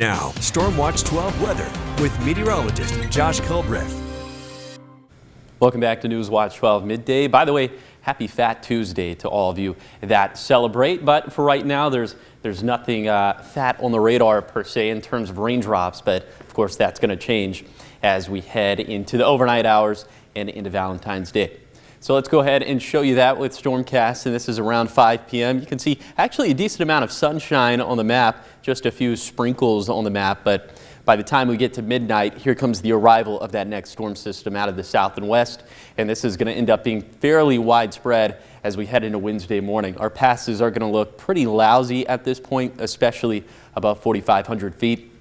Now, Storm Watch 12 weather with meteorologist Josh Culbreth. Welcome back to News Watch 12 midday. By the way, happy Fat Tuesday to all of you that celebrate. But for right now, there's nothing fat on the radar per se in terms of raindrops. But of course, that's going to change as we head into the overnight hours and into Valentine's Day. So let's go ahead and show you that with Stormcast, and this is around 5 p.m. You can see actually a decent amount of sunshine on the map, just a few sprinkles on the map, but by the time we get to midnight, here comes the arrival of that next storm system out of the south and west, and this is going to end up being fairly widespread as we head into Wednesday morning. Our passes are going to look pretty lousy at this point, especially above 4,500 feet,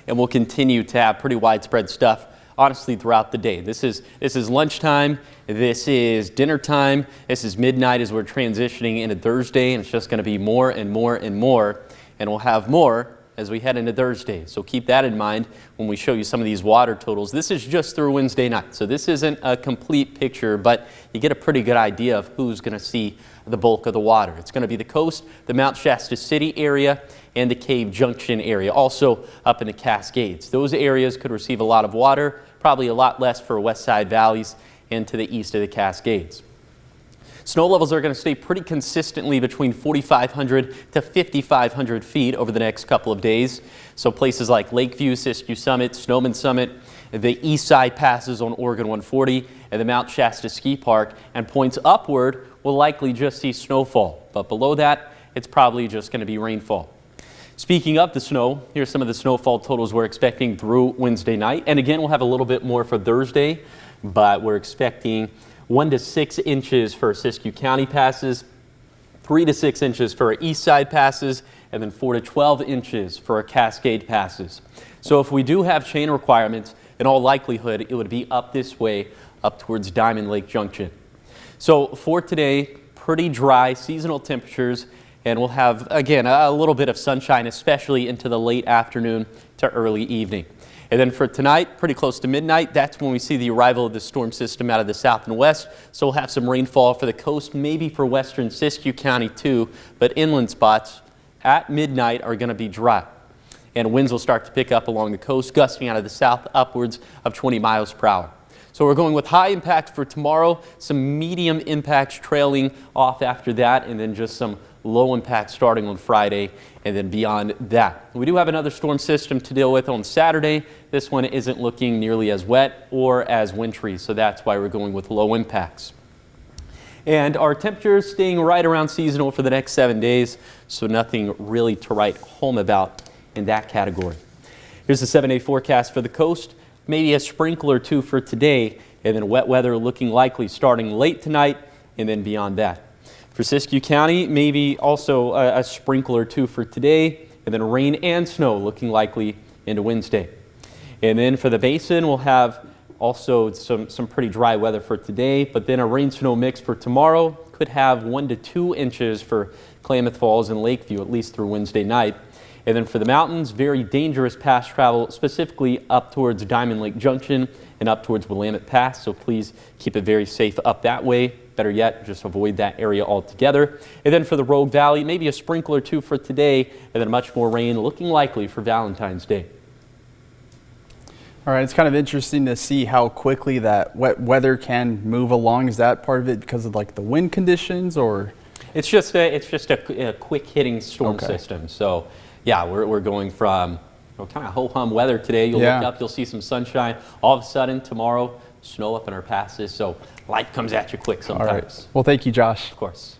and we'll continue to have pretty widespread stuff honestly throughout the day. This is lunchtime, this is dinner time, this is midnight as we're transitioning into Thursday, and it's just going to be more and more and more, and we'll have more as we head into Thursday. So keep that in mind when we show you some of these water totals. This is just through Wednesday night, so this isn't a complete picture, but you get a pretty good idea of who's going to see the bulk of the water. It's going to be the coast, the Mount Shasta City area, and the Cave Junction area, also up in the Cascades. Those areas could receive a lot of water, probably a lot less for west side valleys and to the east of the Cascades. Snow levels are going to stay pretty consistently between 4,500 to 5,500 feet over the next couple of days. So places like Lakeview, Siskiyou Summit, Snowman Summit, the east side passes on Oregon 140, and the Mount Shasta Ski Park, and points upward will likely just see snowfall. But below that, it's probably just going to be rainfall. Speaking of the snow, here's some of the snowfall totals we're expecting through Wednesday night. And again, we'll have a little bit more for Thursday, but we're expecting 1 to 6 inches for Siskiyou County passes, 3 to 6 inches for our east side passes, and then 4 to 12 inches for our Cascade passes. So if we do have chain requirements, in all likelihood, it would be up this way, up towards Diamond Lake Junction. So for today, pretty dry seasonal temperatures, and we'll have, again, a little bit of sunshine, especially into the late afternoon to early evening. And then for tonight, pretty close to midnight, that's when we see the arrival of the storm system out of the south and west. So we'll have some rainfall for the coast, maybe for western Siskiyou County too, but inland spots at midnight are going to be dry. And winds will start to pick up along the coast, gusting out of the south upwards of 20 miles per hour. So we're going with high impact for tomorrow, some medium impacts trailing off after that, and then just some low impact starting on Friday and then beyond that. We do have another storm system to deal with on Saturday. This one isn't looking nearly as wet or as wintry, so that's why we're going with low impacts. And our temperatures staying right around seasonal for the next 7 days, so nothing really to write home about in that category. Here's the 7-day forecast for the coast. Maybe a sprinkle or two for today, and then wet weather looking likely starting late tonight and then beyond that. For Siskiyou County, maybe also a sprinkle or two for today, and then rain and snow looking likely into Wednesday. And then for the basin, we'll have also some pretty dry weather for today, but then a rain-snow mix for tomorrow. Could have 1 to 2 inches for Klamath Falls and Lakeview, at least through Wednesday night. And then for the mountains, very dangerous pass travel, specifically up towards Diamond Lake Junction and up towards Willamette Pass. So please keep it very safe up that way. Better yet, just avoid that area altogether. And then for the Rogue Valley, maybe a sprinkle or two for today, and then much more rain looking likely for Valentine's Day. All right, it's kind of interesting to see how quickly that wet weather can move along. Is that part of it because of like the wind conditions, or? It's just a quick hitting storm system. So yeah, we're going from kind of ho-hum weather today. You'll look up, you'll see some sunshine. All of a sudden tomorrow, snow up in our passes. So life comes at you quick sometimes. All right. Well, thank you, Josh. Of course.